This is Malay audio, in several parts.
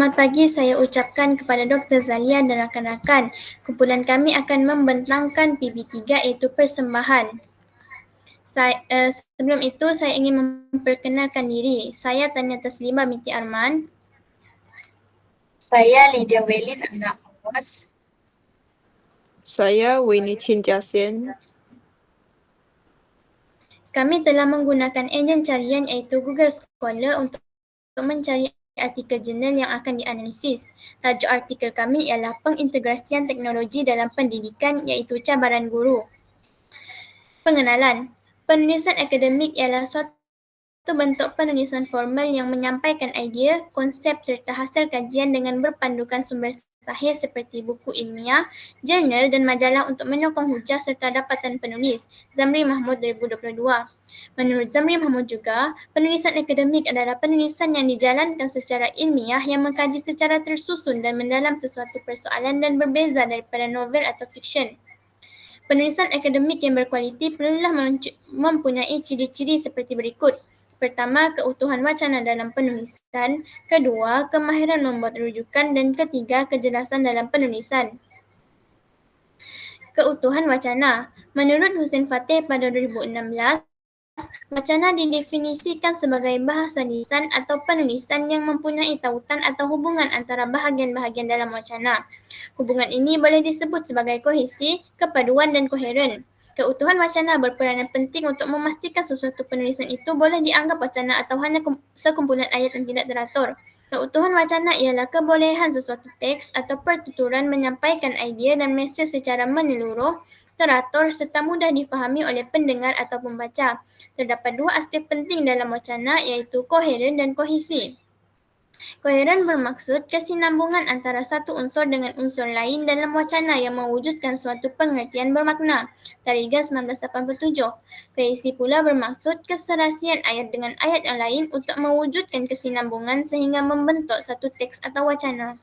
Selamat pagi saya ucapkan kepada Dr. Zalia dan rakan-rakan. Kumpulan kami akan membentangkan PB3 iaitu persembahan. Sebelum itu saya ingin memperkenalkan diri. Saya Tania Taslima binti Arman. Saya Lydia Welis anak Awas. Saya Winnie Chin Jiaxian. Kami telah menggunakan enjin carian iaitu Google Scholar untuk mencari artikel jurnal yang akan dianalisis. Tajuk artikel kami ialah pengintegrasian teknologi dalam pendidikan iaitu cabaran guru. Pengenalan. Penulisan akademik ialah suatu bentuk penulisan formal yang menyampaikan idea, konsep serta hasil kajian dengan berpandukan sumber sahih seperti buku ilmiah, jurnal dan majalah untuk menyokong hujah serta dapatan penulis. Zamri Mahmud 2022. Menurut Zamri Mahmud juga, penulisan akademik adalah penulisan yang dijalankan secara ilmiah yang mengkaji secara tersusun dan mendalam sesuatu persoalan dan berbeza daripada novel atau fiksyen. Penulisan akademik yang berkualiti perlulah mempunyai ciri-ciri seperti berikut. Pertama, keutuhan wacana dalam penulisan. Kedua, kemahiran membuat rujukan. Dan ketiga, kejelasan dalam penulisan. Keutuhan wacana. Menurut Husain Fateh pada 2016, wacana didefinisikan sebagai bahasa lisan atau penulisan yang mempunyai tautan atau hubungan antara bahagian-bahagian dalam wacana. Hubungan ini boleh disebut sebagai kohesi, kepaduan dan koheren. Keutuhan wacana berperanan penting untuk memastikan sesuatu penulisan itu boleh dianggap wacana atau hanya sekumpulan ayat yang tidak teratur. Keutuhan wacana ialah kebolehan sesuatu teks atau pertuturan menyampaikan idea dan mesej secara menyeluruh, teratur serta mudah difahami oleh pendengar atau pembaca. Terdapat dua aspek penting dalam wacana iaitu koheren dan kohesi. Koheren bermaksud kesinambungan antara satu unsur dengan unsur lain dalam wacana yang mewujudkan suatu pengertian bermakna. Tarigan 1987. Kohesi pula bermaksud keserasian ayat dengan ayat yang lain untuk mewujudkan kesinambungan sehingga membentuk satu teks atau wacana.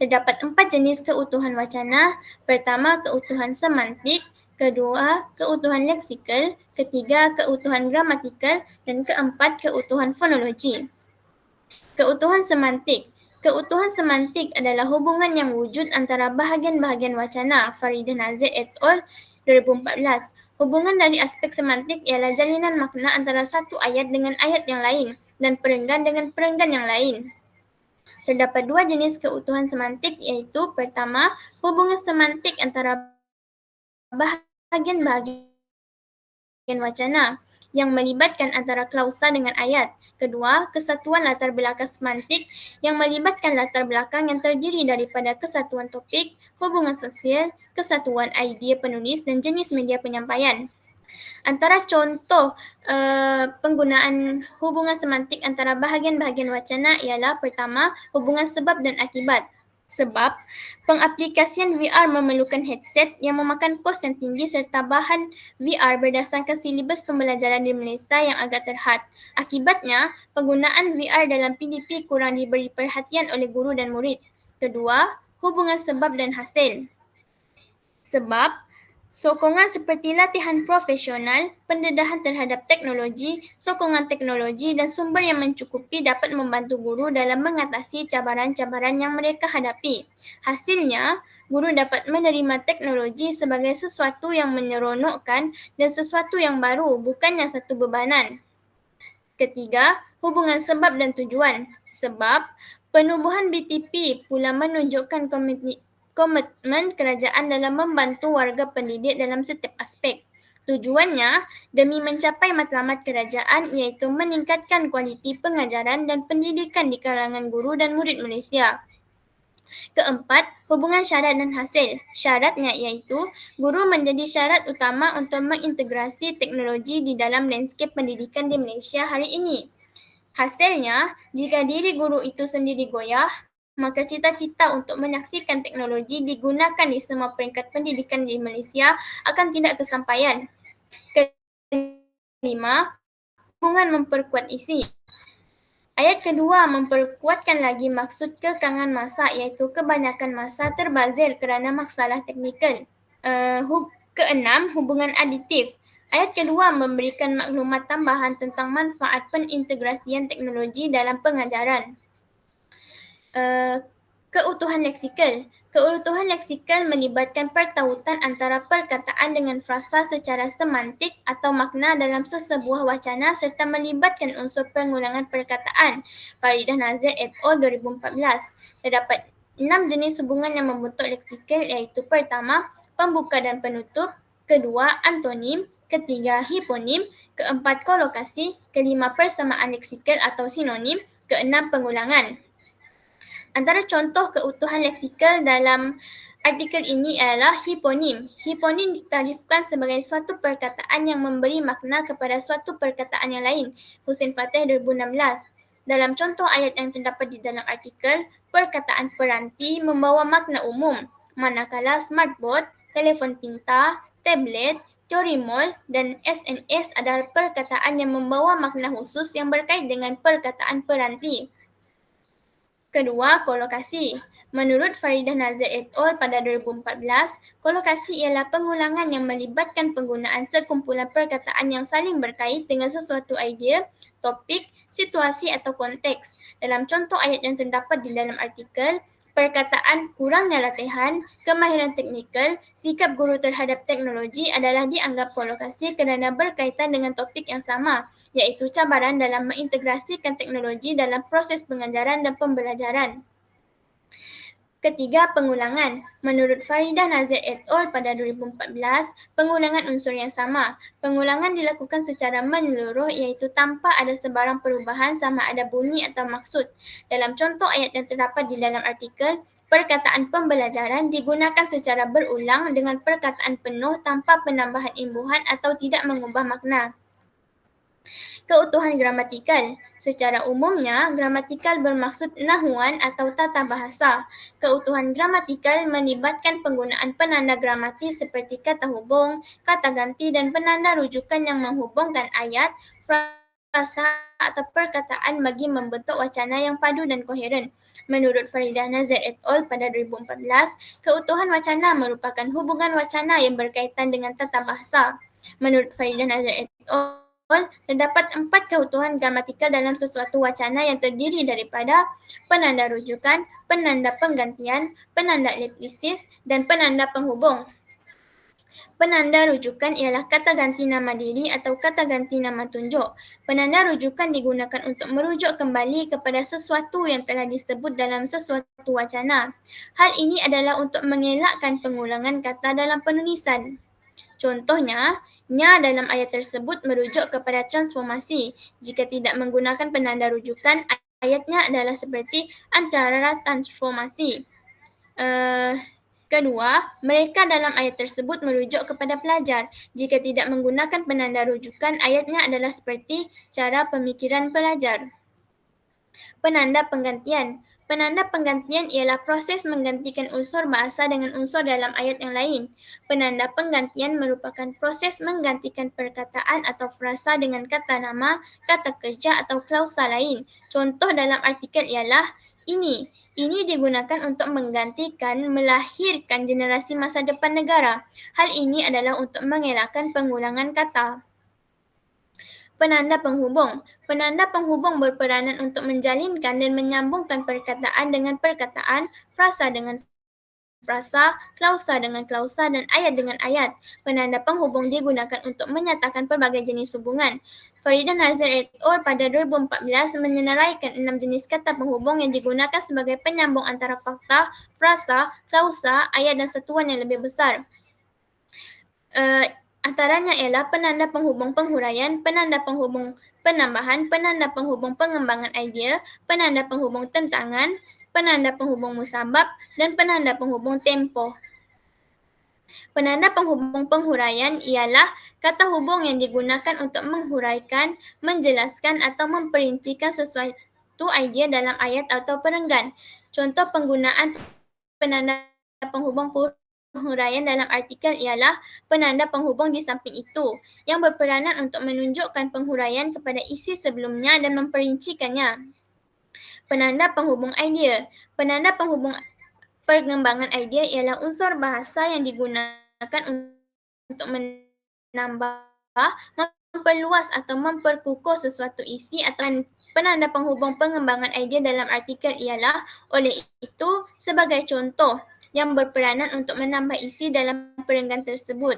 Terdapat 4 jenis keutuhan wacana. Pertama, keutuhan semantik. Kedua, keutuhan leksikal. Ketiga, keutuhan gramatikal. Dan keempat, keutuhan fonologi. Keutuhan semantik. Keutuhan semantik adalah hubungan yang wujud antara bahagian-bahagian wacana. Farida Nazir et al. 2014. Hubungan dari aspek semantik ialah jalinan makna antara satu ayat dengan ayat yang lain dan perenggan dengan perenggan yang lain. Terdapat dua jenis keutuhan semantik iaitu pertama, hubungan semantik antara bahagian-bahagian wacana yang melibatkan antara klausa dengan ayat. Kedua, kesatuan latar belakang semantik yang melibatkan latar belakang yang terdiri daripada kesatuan topik, hubungan sosial, kesatuan idea penulis dan jenis media penyampaian. Antara contoh penggunaan hubungan semantik antara bahagian-bahagian wacana ialah pertama, hubungan sebab dan akibat. Sebab, pengaplikasian VR memerlukan headset yang memakan kos yang tinggi serta bahan VR berdasarkan silibus pembelajaran di Malaysia yang agak terhad. Akibatnya, penggunaan VR dalam PDP kurang diberi perhatian oleh guru dan murid. Kedua, hubungan sebab dan hasil. Sebab, sokongan seperti latihan profesional, pendedahan terhadap teknologi, sokongan teknologi dan sumber yang mencukupi dapat membantu guru dalam mengatasi cabaran-cabaran yang mereka hadapi. Hasilnya, guru dapat menerima teknologi sebagai sesuatu yang menyeronokkan dan sesuatu yang baru, bukannya satu bebanan. Ketiga, hubungan sebab dan tujuan. Sebab, penubuhan BTP pula menunjukkan komitmen kerajaan dalam membantu warga pendidik dalam setiap aspek. Tujuannya demi mencapai matlamat kerajaan iaitu meningkatkan kualiti pengajaran dan pendidikan di kalangan guru dan murid Malaysia. Keempat, hubungan syarat dan hasil. Syaratnya iaitu guru menjadi syarat utama untuk mengintegrasi teknologi di dalam landscape pendidikan di Malaysia hari ini. Hasilnya, jika diri guru itu sendiri goyah, maka cita-cita untuk menyaksikan teknologi digunakan di semua peringkat pendidikan di Malaysia akan tidak kesampaian. Kelima, hubungan memperkuat isi. Ayat kedua memperkuatkan lagi maksud kekangan masa iaitu kebanyakan masa terbazir kerana masalah teknikal. Keenam, hubungan aditif. Ayat kedua memberikan maklumat tambahan tentang manfaat penintegrasian teknologi dalam pengajaran. Keutuhan leksikal. Keutuhan leksikal melibatkan pertautan antara perkataan dengan frasa secara semantik atau makna dalam sesebuah wacana serta melibatkan unsur pengulangan perkataan. Faridah Nazir et al. 2014. Terdapat 6 jenis hubungan yang membentuk leksikal, iaitu pertama, pembuka dan penutup, kedua, antonim, ketiga, hiponim, keempat, kolokasi, kelima, persamaan leksikal atau sinonim, keenam, pengulangan. Antara contoh keutuhan leksikal dalam artikel ini adalah hiponim. Hiponim ditarifkan sebagai suatu perkataan yang memberi makna kepada suatu perkataan yang lain. Husin Fateh 2016. Dalam contoh ayat yang terdapat di dalam artikel, perkataan peranti membawa makna umum, manakala smartboard, telefon pintar, tablet, teori mall, dan SNS adalah perkataan yang membawa makna khusus yang berkait dengan perkataan peranti. Kedua, kolokasi. Menurut Faridah Nazir et al. Pada 2014, kolokasi ialah pengulangan yang melibatkan penggunaan sekumpulan perkataan yang saling berkait dengan sesuatu idea, topik, situasi atau konteks. Dalam contoh ayat yang terdapat di dalam artikel, perkataan kurangnya latihan, kemahiran teknikal, sikap guru terhadap teknologi adalah dianggap kolokasi kerana berkaitan dengan topik yang sama, iaitu cabaran dalam mengintegrasikan teknologi dalam proses pengajaran dan pembelajaran. Ketiga, pengulangan. Menurut Faridah Nazir et al. Pada 2014, pengulangan unsur yang sama. Pengulangan dilakukan secara menyeluruh, iaitu tanpa ada sebarang perubahan sama ada bunyi atau maksud. Dalam contoh ayat yang terdapat di dalam artikel, perkataan pembelajaran digunakan secara berulang dengan perkataan penuh tanpa penambahan imbuhan atau tidak mengubah makna. Keutuhan gramatikal. Secara umumnya, gramatikal bermaksud nahuan atau tata bahasa. Keutuhan gramatikal melibatkan penggunaan penanda gramatis seperti kata hubung, kata ganti, dan penanda rujukan yang menghubungkan ayat, frasa, atau perkataan bagi membentuk wacana yang padu dan koheren. Menurut Faridah Nazir et al. Pada 2014, keutuhan wacana merupakan hubungan wacana yang berkaitan dengan tata bahasa. Menurut Faridah Nazir et al., terdapat 4 keutuhan gramatikal dalam sesuatu wacana yang terdiri daripada penanda rujukan, penanda penggantian, penanda eliplisis, dan penanda penghubung. Penanda rujukan ialah kata ganti nama diri atau kata ganti nama tunjuk. Penanda rujukan digunakan untuk merujuk kembali kepada sesuatu yang telah disebut dalam sesuatu wacana. Hal ini adalah untuk mengelakkan pengulangan kata dalam penulisan. Contohnya, nya dalam ayat tersebut merujuk kepada transformasi. Jika tidak menggunakan penanda rujukan, ayatnya adalah seperti acara transformasi. Kedua, mereka dalam ayat tersebut merujuk kepada pelajar. Jika tidak menggunakan penanda rujukan, ayatnya adalah seperti cara pemikiran pelajar. Penanda penggantian. Penanda penggantian ialah proses menggantikan unsur bahasa dengan unsur dalam ayat yang lain. Penanda penggantian merupakan proses menggantikan perkataan atau frasa dengan kata nama, kata kerja atau klausa lain. Contoh dalam artikel ialah ini. Ini digunakan untuk menggantikan, melahirkan generasi masa depan negara. Hal ini adalah untuk mengelakkan pengulangan kata. Penanda penghubung. Penanda penghubung berperanan untuk menjalinkan dan menyambungkan perkataan dengan perkataan, frasa dengan frasa, klausa dengan klausa, dan ayat dengan ayat. Penanda penghubung digunakan untuk menyatakan pelbagai jenis hubungan. Faridah Nazir et al. Pada 2014 menyenaraikan 6 jenis kata penghubung yang digunakan sebagai penyambung antara fakta, frasa, klausa, ayat dan satuan yang lebih besar. Antaranya ialah penanda penghubung penghuraian, penanda penghubung penambahan, penanda penghubung pengembangan idea, penanda penghubung tentangan, penanda penghubung musabab, dan penanda penghubung tempoh. Penanda penghubung penghuraian ialah kata hubung yang digunakan untuk menghuraikan, menjelaskan atau memperincikan sesuatu idea dalam ayat atau perenggan. Contoh penggunaan penanda penghubung penghuraian dalam artikel ialah penanda penghubung di samping itu, yang berperanan untuk menunjukkan penghuraian kepada isi sebelumnya dan memperincikannya. Penanda penghubung idea. Penanda penghubung pengembangan idea ialah unsur bahasa yang digunakan untuk menambah, memperluas atau memperkukuh sesuatu isi atau penanda penghubung pengembangan idea dalam artikel ialah, oleh itu, sebagai contoh yang berperanan untuk menambah isi dalam perenggan tersebut.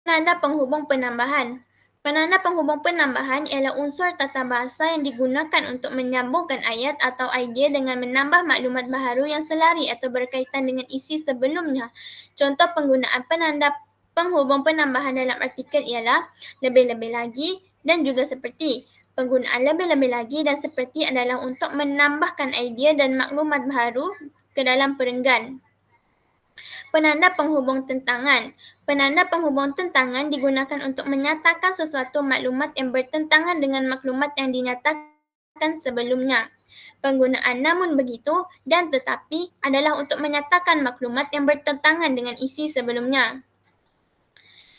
Penanda penghubung penambahan. Penanda penghubung penambahan ialah unsur tata bahasa yang digunakan untuk menyambungkan ayat atau idea dengan menambah maklumat baharu yang selari atau berkaitan dengan isi sebelumnya. Contoh penggunaan penanda penghubung penambahan dalam artikel ialah lebih-lebih lagi dan juga seperti. Penggunaan lebih-lebih lagi dan seperti adalah untuk menambahkan idea dan maklumat baharu ke dalam perenggan. Penanda penghubung tentangan. Penanda penghubung tentangan digunakan untuk menyatakan sesuatu maklumat yang bertentangan dengan maklumat yang dinyatakan sebelumnya. Penggunaan namun begitu dan tetapi adalah untuk menyatakan maklumat yang bertentangan dengan isi sebelumnya.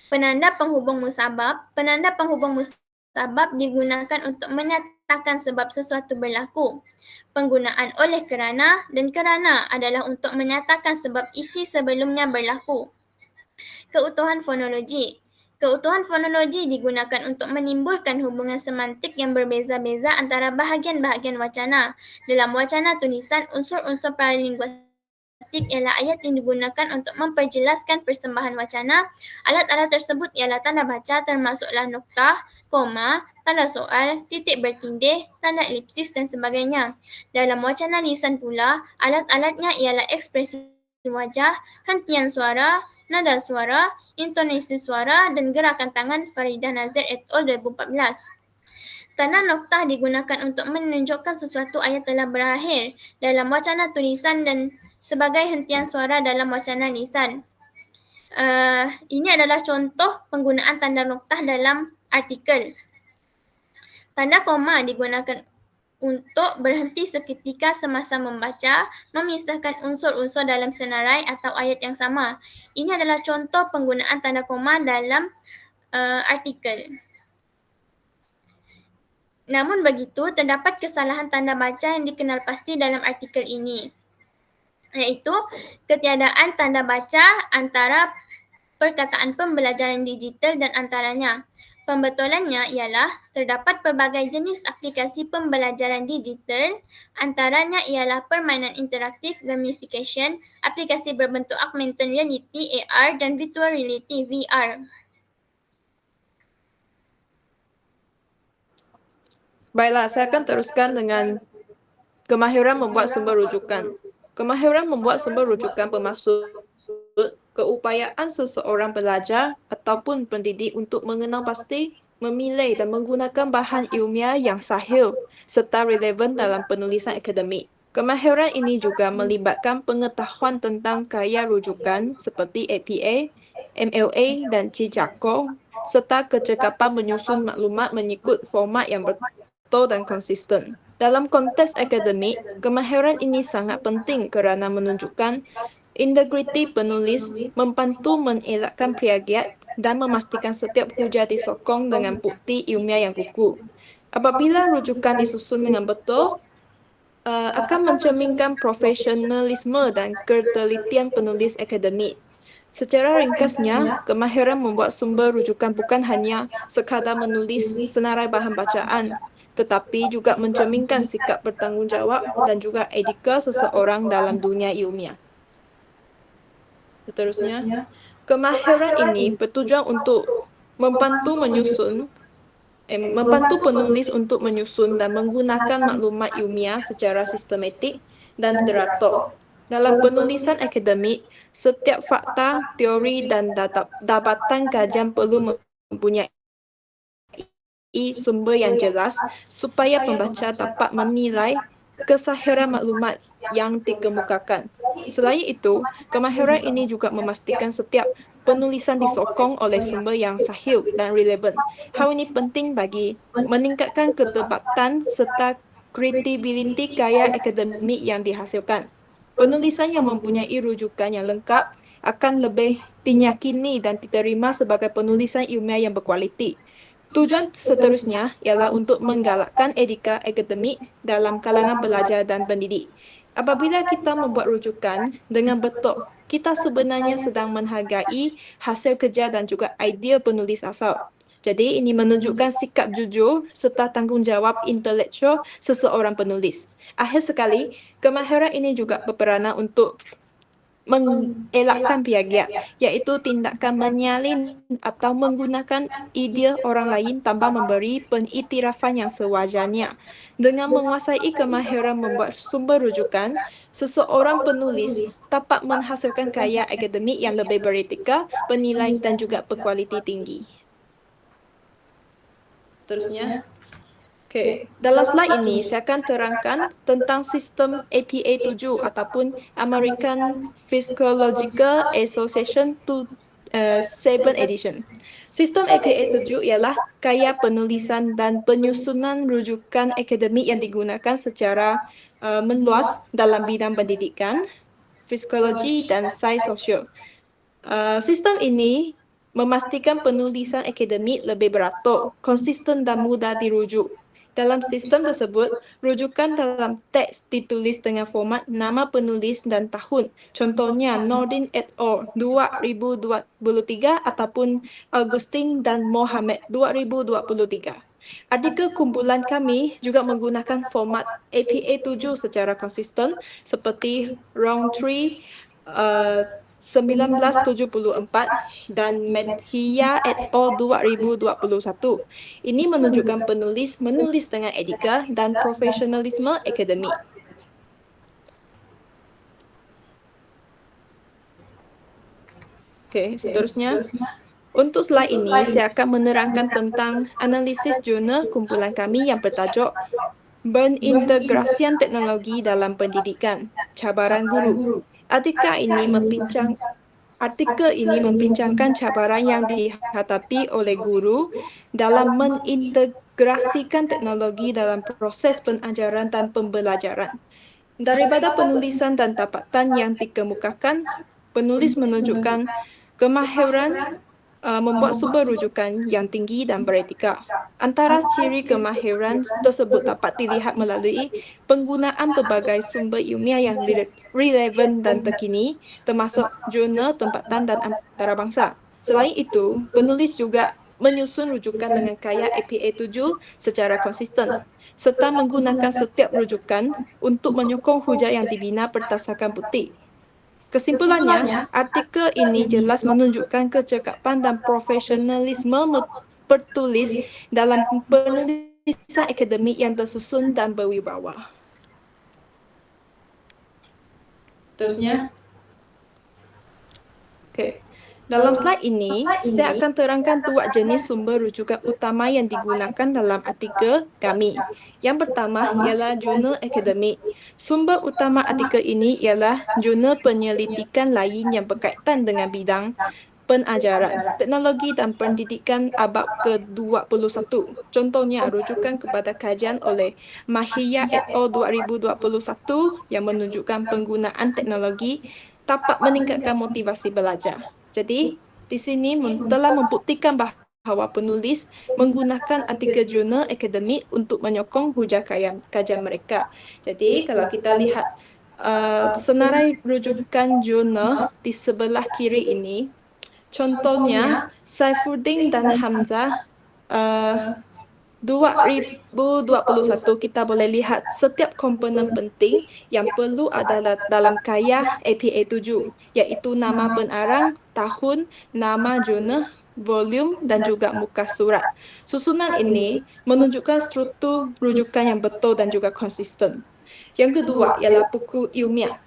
Penanda penghubung musabab. Penanda penghubung musabab digunakan untuk menyatakan sebab sesuatu berlaku. Penggunaan oleh kerana dan kerana adalah untuk menyatakan sebab isi sebelumnya berlaku. Keutuhan fonologi. Keutuhan fonologi digunakan untuk menimbulkan hubungan semantik yang berbeza-beza antara bahagian-bahagian wacana. Dalam wacana tulisan, unsur-unsur paralinguistik ialah ayat yang digunakan untuk memperjelaskan persembahan wacana. Alat-alat tersebut ialah tanda baca termasuklah noktah, koma, tanda soal, titik bertindih, tanda elipsis dan sebagainya. Dalam wacana lisan pula, alat-alatnya ialah ekspresi wajah, hentian suara, nada suara, intonasi suara dan gerakan tangan. Faridah Nazir et al. 2014. Tanda noktah digunakan untuk menunjukkan sesuatu ayat telah berakhir dalam wacana tulisan dan sebagai hentian suara dalam wacana lisan. Ini adalah contoh penggunaan tanda noktah dalam artikel. Tanda koma digunakan untuk berhenti seketika semasa membaca, memisahkan unsur-unsur dalam senarai atau ayat yang sama. Ini adalah contoh penggunaan tanda koma dalam artikel. Namun begitu, terdapat kesalahan tanda baca yang dikenal pasti dalam artikel ini, iaitu ketiadaan tanda baca antara perkataan pembelajaran digital dan antaranya. Pembetulannya ialah terdapat pelbagai jenis aplikasi pembelajaran digital, antaranya ialah permainan interaktif gamification, aplikasi berbentuk augmented reality AR dan virtual reality VR. Baiklah, saya akan teruskan dengan kemahiran membuat sumber rujukan. Kemahiran membuat sumber rujukan bermaksud keupayaan seseorang pelajar ataupun pendidik untuk mengenal pasti, memilih dan menggunakan bahan ilmiah yang sahih serta relevan dalam penulisan akademik. Kemahiran ini juga melibatkan pengetahuan tentang kaya rujukan seperti APA, MLA dan Chicago serta kecekapan menyusun maklumat mengikut format yang betul dan konsisten. Dalam konteks akademik, kemahiran ini sangat penting kerana menunjukkan integriti penulis, membantu mengelakkan plagiat dan memastikan setiap hujah disokong dengan bukti ilmiah yang kukuh. Apabila rujukan disusun dengan betul, akan mencerminkan profesionalisme dan ketelitian penulis akademik. Secara ringkasnya, kemahiran membuat sumber rujukan bukan hanya sekadar menulis senarai bahan bacaan, tetapi juga mencerminkan sikap bertanggungjawab dan juga etika seseorang dalam dunia ilmiah. Seterusnya, kemahiran ini bertujuan untuk membantu penulis untuk menyusun dan menggunakan maklumat ilmiah secara sistematik dan teratur. Dalam penulisan akademik, setiap fakta, teori dan dapatan kajian perlu mempunyai sumber yang jelas supaya pembaca dapat menilai kesahihan maklumat yang dikemukakan. Selain itu, kemahiran ini juga memastikan setiap penulisan disokong oleh sumber yang sahih dan relevan. Hal ini penting bagi meningkatkan ketepatan serta kredibiliti karya akademik yang dihasilkan. Penulisan yang mempunyai rujukan yang lengkap akan lebih diyakini dan diterima sebagai penulisan ilmiah yang berkualiti. Tujuan seterusnya ialah untuk menggalakkan etika akademik dalam kalangan pelajar dan pendidik. Apabila kita membuat rujukan dengan betul, kita sebenarnya sedang menghargai hasil kerja dan juga idea penulis asal. Jadi, ini menunjukkan sikap jujur serta tanggungjawab intelektual seseorang penulis. Akhir sekali, kemahiran ini juga berperanan untuk mengelakkan plagiat, iaitu tindakan menyalin atau menggunakan idea orang lain tanpa memberi pengiktirafan yang sewajarnya. Dengan menguasai kemahiran membuat sumber rujukan, seseorang penulis dapat menghasilkan karya akademik yang lebih beretika, bernilai dan juga berkualiti tinggi. Terusnya. Okey, dalam slide ini saya akan terangkan tentang sistem APA 7 ataupun American Physiological Association 7 edition. Sistem APA 7 ialah karya penulisan dan penyusunan rujukan akademik yang digunakan secara meluas dalam bidang pendidikan, psikologi dan sains sosial. Sistem ini memastikan penulisan akademik lebih beratur, konsisten dan mudah dirujuk. Dalam sistem tersebut, rujukan dalam teks ditulis dengan format nama penulis dan tahun. Contohnya, Nordin et al. 2023 ataupun Augustine dan Mohammed 2023. Artikel kumpulan kami juga menggunakan format APA 7 secara konsisten seperti Roundtree 1974 dan Medhiya et al. 2021. Ini menunjukkan penulis menulis dengan etika dan profesionalisme akademik. Okey, seterusnya. Untuk slide ini, saya akan menerangkan tentang analisis jurnal kumpulan kami yang bertajuk Pengintegrasian Teknologi dalam Pendidikan, Cabaran Guru. Artikel ini membincangkan cabaran yang dihadapi oleh guru dalam mengintegrasikan teknologi dalam proses pengajaran dan pembelajaran. Daripada penulisan dan dapatan yang dikemukakan, penulis menunjukkan kemahiran membuat sumber rujukan yang tinggi dan beretika. Antara ciri kemahiran tersebut dapat dilihat melalui penggunaan pelbagai sumber ilmiah yang relevan dan terkini, termasuk jurnal tempatan dan antarabangsa. Selain itu, penulis juga menyusun rujukan dengan karya APA 7 secara konsisten, serta menggunakan setiap rujukan untuk menyokong hujah yang dibina berdasarkan bukti. Kesimpulannya, artikel ini jelas menunjukkan kecekapan dan profesionalisme penulis dalam penulisan akademik yang tersusun dan berwibawa. Terusnya. Okey. Dalam slide ini, saya akan terangkan dua jenis sumber rujukan utama yang digunakan dalam artikel kami. Yang pertama ialah jurnal akademik. Sumber utama artikel ini ialah jurnal penyelidikan lain yang berkaitan dengan bidang pengajaran, teknologi dan pendidikan abad ke-21. Contohnya, rujukan kepada kajian oleh Mahia et al. 2021 yang menunjukkan penggunaan teknologi dapat meningkatkan motivasi belajar. Jadi, di sini telah membuktikan bahawa penulis menggunakan artikel jurnal akademik untuk menyokong hujah kajian mereka. Jadi, kalau kita lihat senarai rujukan jurnal di sebelah kiri ini, contohnya Saifuddin dan Hamzah 2021, kita boleh lihat setiap komponen penting yang perlu adalah dalam karya APA 7, iaitu nama pengarang, tahun, nama jurnal, volume dan juga muka surat. Susunan ini menunjukkan struktur rujukan yang betul dan juga konsisten. Yang kedua ialah buku ilmiah.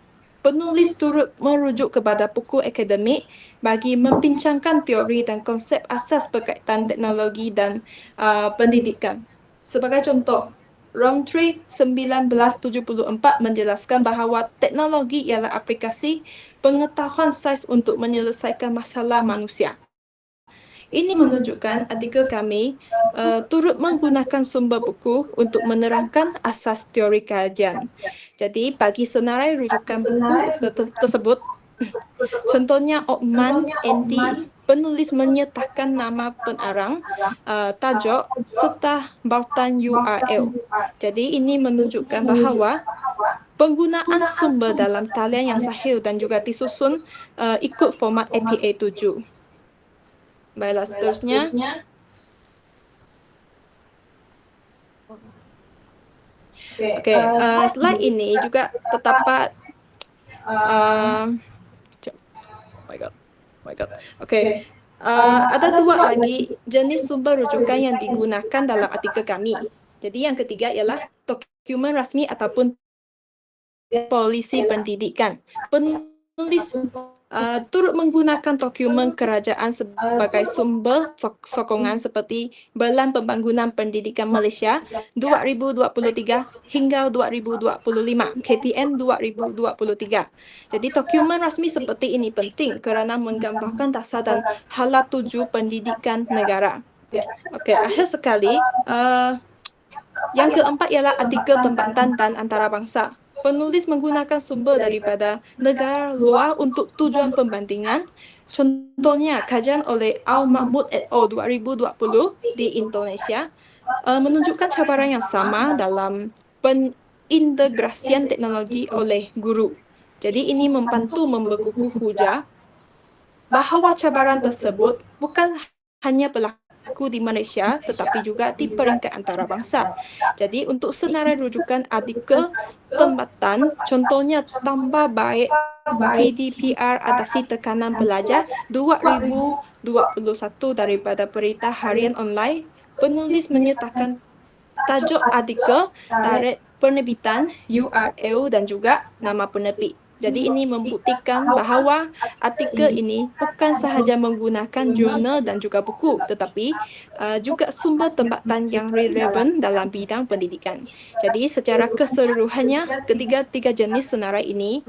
Penulis turut merujuk kepada buku akademik bagi membincangkan teori dan konsep asas berkaitan teknologi dan pendidikan. Sebagai contoh, Roundtree 1974 menjelaskan bahawa teknologi ialah aplikasi pengetahuan sains untuk menyelesaikan masalah manusia. Ini menunjukkan artikel kami turut menggunakan sumber buku untuk menerangkan asas teori kajian. Jadi, bagi senarai rujukan buku tersebut, contohnya Othman NT, penulis menyertakan nama pengarang, tajuk serta bautan URL. Jadi, ini menunjukkan bahawa penggunaan sumber dalam talian yang sahih dan juga disusun ikut format APA 7. Baiklah, seterusnya. Okey, slide ini juga terdapat oh my god. Okey. Ada dua lagi jenis sumber rujukan yang digunakan dalam artikel kami. Jadi yang ketiga ialah dokumen rasmi ataupun polisi pendidikan. Penulis turut menggunakan dokumen kerajaan sebagai sumber sokongan seperti Belan Pembangunan Pendidikan Malaysia 2023 hingga 2025, KPM 2023. Jadi dokumen rasmi seperti ini penting kerana menggambarkan dasar dan hala tuju pendidikan negara. Okey, akhir sekali, yang keempat ialah artikel tempatan dan antarabangsa. Penulis menggunakan sumber daripada negara luar untuk tujuan pembandingan. Contohnya, kajian oleh Al-Mahmud et al. 2020 di Indonesia menunjukkan cabaran yang sama dalam pengintegrasian teknologi oleh guru. Jadi ini membantu membekukan hujah bahawa cabaran tersebut bukan hanya berlaku di Malaysia tetapi juga di peringkat antarabangsa. Jadi untuk senarai rujukan artikel tempatan, contohnya tambah baik PDPR atasi tekanan pelajar 2021 daripada berita harian online, penulis menyertakan tajuk artikel, tarikh penerbitan, URL dan juga nama penerbit. Jadi ini membuktikan bahawa artikel ini bukan sahaja menggunakan jurnal dan juga buku tetapi juga sumber tempatan yang relevan dalam bidang pendidikan. Jadi secara keseluruhannya ketiga-tiga jenis senarai ini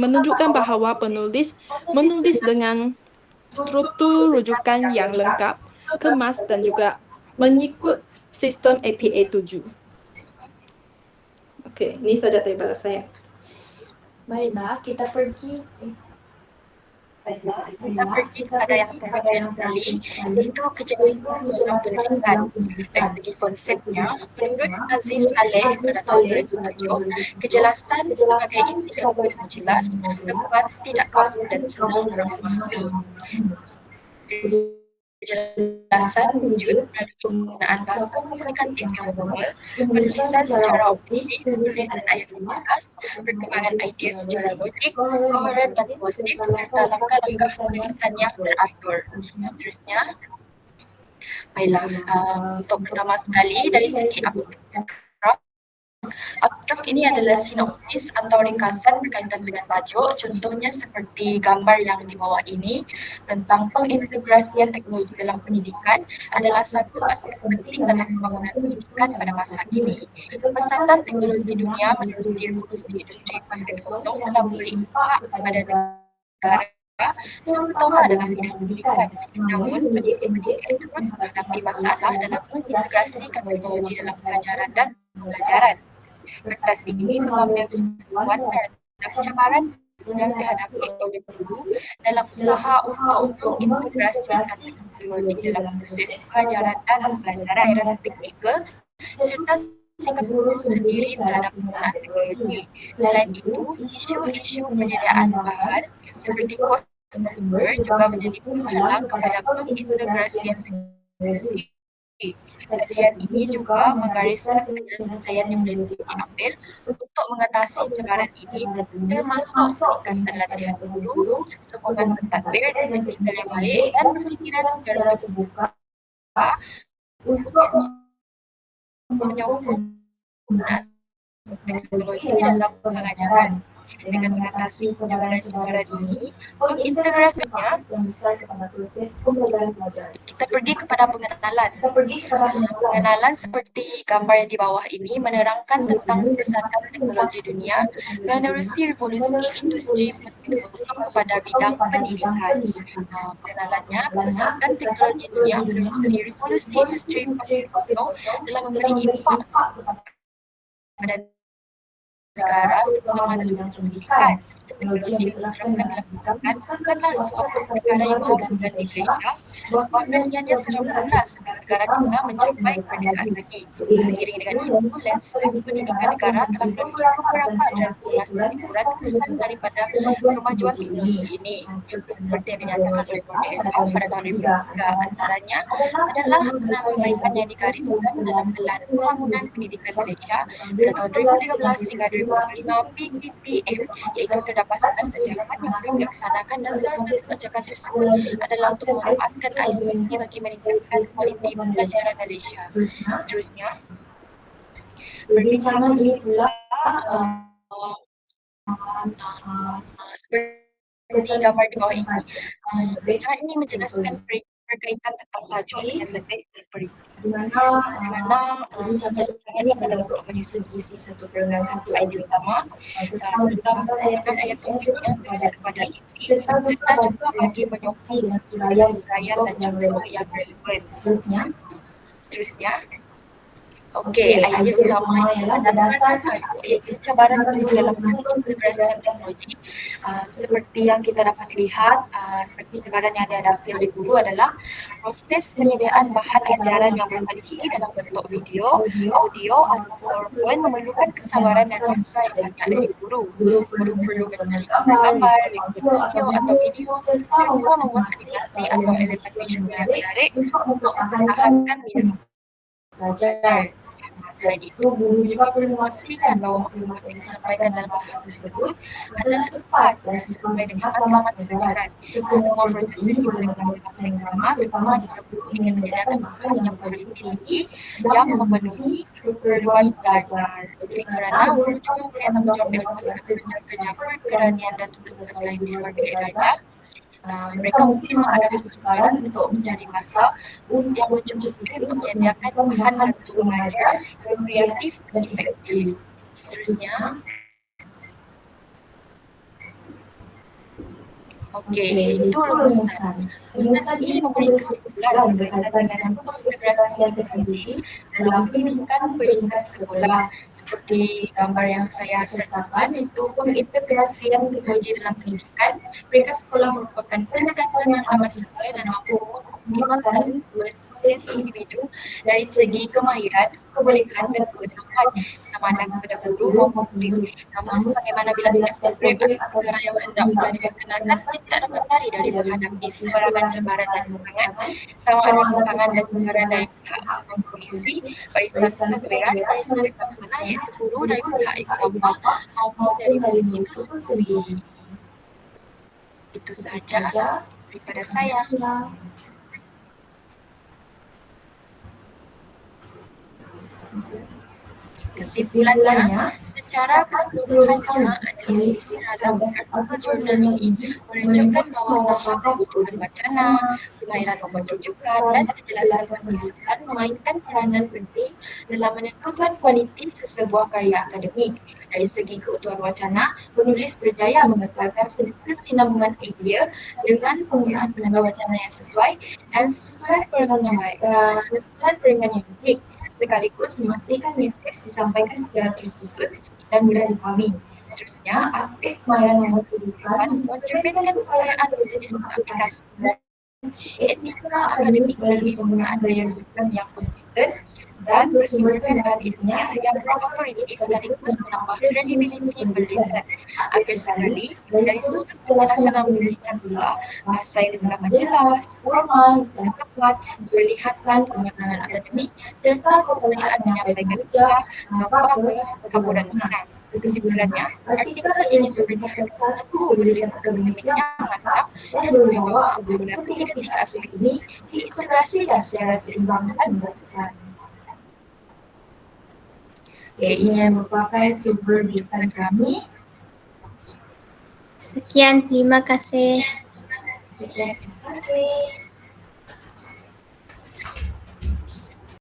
menunjukkan bahawa penulis menulis dengan struktur rujukan yang lengkap, kemas dan juga mengikut sistem APA 7. Okey, ini saja daripada saya. Baiklah, kita pergi kepada yang terakhir sekali, iaitu kejelasan dalam pendidikan. Dari segi konsepnya, menurut Aziz Saleh pada tahun 2007, kejelasan sebagai indikator yang jelas, tepat, tidak kaku dan senang memahami. Kejelasan wujud melalui penggunaan bahasa komunikatif yang formal, penulisan secara objektif, penulisan ayat yang jelas, perkembangan idea secara logik, koheren dan positif, serta langkah-langkah penulisan yang teratur. Seterusnya, baiklah, untuk pertama sekali dari segi abstrak ini adalah sinopsis atau ringkasan berkaitan dengan tajuk, contohnya seperti gambar yang di bawah ini tentang pengintegrasian teknologi dalam pendidikan adalah satu aspek penting dalam pembangunan pendidikan pada masa ini. Pesatan teknologi dunia menerusi revolusi industri 4.0 telah berimpak pada negara terutama dalam bidang pendidikan. Namun, pendidik-pendidik turut menghadapi masalah dalam mengintegrasikan teknologi dalam pelajaran dan pembelajaran. Kertas ini mengambil tumpuan terhadap cabaran yang dihadapi oleh guru dalam usaha untuk mengintegrasikan teknologi dalam proses pengajaran dan pembelajaran teknikal serta sikap guru sendiri terhadap penggunaan teknologi. Selain itu, isu-isu penyediaan bahan seperti kos sumber juga menjadi penghalang kepada pengintegrasian teknologi. Kajian ini juga menggariskan penyelesaian yang boleh diambil untuk mengatasi cabaran ini, termasuk peningkatan latihan guru, sokongan mentadbir dan pendidikan yang baik dan berfikiran secara terbuka untuk menyokong penggunaan teknologi dalam pengajaran. Dengan mengatasi cabaran-cabaran ini, pengintegrasinya kita pergi kepada pengenalan. Pengenalan seperti gambar yang di bawah ini menerangkan tentang kesatuan teknologi dunia menerusi revolusi industri 4.0 pada bidang pendidikan. Pengenalannya, kesatuan teknologi dunia menerusi revolusi industri 4.0 telah memberi impak pada negara terutama dalam pendidikan. teknologi yang diterapkan dalam pendidikan bukanlah suatu perkara yang tergantung di Malaysia, bahkan sudah bermula sebelum negara kita mencapai kemerdekaan lagi. Seiring dengan itu, landscape pendidikan negara telah melalui beberapa transformasi ukuran kesan daripada kemajuan teknologi ini. Seperti yang dinyatakan oleh KDLM pada tahun 2003, antaranya adalah perbaikan yang digariskan dalam Pelan Pembangunan Pendidikan Malaysia pada tahun 2013 hingga 2025 PPPM, iaitu terdapat 11 sejakan yang dilaksanakan dan salah satu sejakan tersebut adalah untuk memanfaatkan ICT bagi meningkatkan kualiti pembelajaran Malaysia. Seterusnya, perbincangan ini pula seperti gambar di bawah ini. Perbincangan ini menjelaskan berkaitan tentang tajuk yang lebih terperinci, di mana perbincangan ini adalah untuk menyusun isi satu perengan satu idea utama tentang menggunakan ayat topik yang terus kepada isi serta juga bagi menyokong dan uraian dan contoh yang relevan. Seterusnya, okey, idea utama ialah berdasarkan iaitu cabaran guru dalam mengintegrasikan teknologi. Seperti yang kita dapat lihat, seperti cabaran yang dihadapi oleh guru adalah proses penyediaan bahan ajaran yang berkualiti dalam bentuk video, audio atau PowerPoint memerlukan kesabaran dan masa yang banyak dari guru. Guru perlu mencari gambar, video atau video serta membuat animasi atau elemen visual yang menarik untuk mempertahankan minat belajar. Selain itu, guru juga perlu memastikan bahawa maklumat yang disampaikan dalam bahan tersebut adalah tepat dan sesuai dengan matlamat pelajaran. Semua proses ini diperlukan dengan masa yang lama, terutama jika guru ingin menyediakan bahan yang kualiti tinggi yang memenuhi keperluan belajar. Oleh kerana guru juga mempunyai tanggungjawab dalam masalah kerja-kerja perkerjaan dan tugas-tugas lain di luar bilik belajar. Mereka mungkin ada kesusahan untuk mencari masa yang mencukupi untuk menyediakan bahan untuk mengajar yang kreatif dan efektif. Seterusnya, itu rumusan. Rumusan ini memberi kesimpulan berkaitan dengan pengintegrasian teknologi dalam pendidikan peringkat sekolah. Seperti gambar yang saya sertakan, itu pengintegrasian teknologi dalam pendidikan peringkat sekolah merupakan pendekatan yang amat sesuai dan mampu mengoptimalkan potensi individu dari segi kemahiran, kebolehan dan kebenaran sama ada kepada guru maupun murid. Namun sebagaimana bila setiap program atau cara yang hendak pula dilaksanakan tidak dapat lari dari menghadapi sebarangan cabaran dan tantangan, sama ada tantangan dan cabaran dari pihak polisi, barisan kebenaran, barisan pelaksana iaitu guru dari pihak ikhwah maupun dari murid itu sendiri. Itu sahaja daripada saya. Kesimpulannya, secara keseluruhannya analisis terhadap artikel jurnal ini menunjukkan bahawa tahap kebutuhan wacana, kemahiran membuat rujukan dan kejelasan penulisan memainkan peranan penting dalam menentukan kualiti sesebuah karya akademik. Dari segi keutuhan wacana, penulis berjaya mengekalkan kesinambungan idea dengan penggunaan penanda wacana yang sesuai dan sesuai perengan yang baik, sesuai perengan yang logik, sekaligus memastikan mesej disampaikan secara tersusun dan mudah difahami. Seterusnya, aspek kemahiran membuat kebutuhan mencerminkan kekayaan jenis aplikasi dan etika akademik melalui penggunaan daya rujukan yang konsisten dan bersumberkan bahan ilmiah yang berautoriti sekaligus menambah kredibiliti penelitian. Akhir sekali, dari sudut penjelasan penulisan pula, bahasa yang digunakan jelas, formal, dan tepat, memperlihatkan kematangan akademik serta keupayaan menyampaikan hujah tanpa kekurangan. Kesimpulannya, artikel ini memperlihatkan satu penulisan akademik yang mantap dan berwibawa apabila ketiga aspek ini diintegrasikan secara seimbang dan berkesan. Ini merupakan sumber rujukan kami. Sekian, terima kasih. Sekian, terima kasih.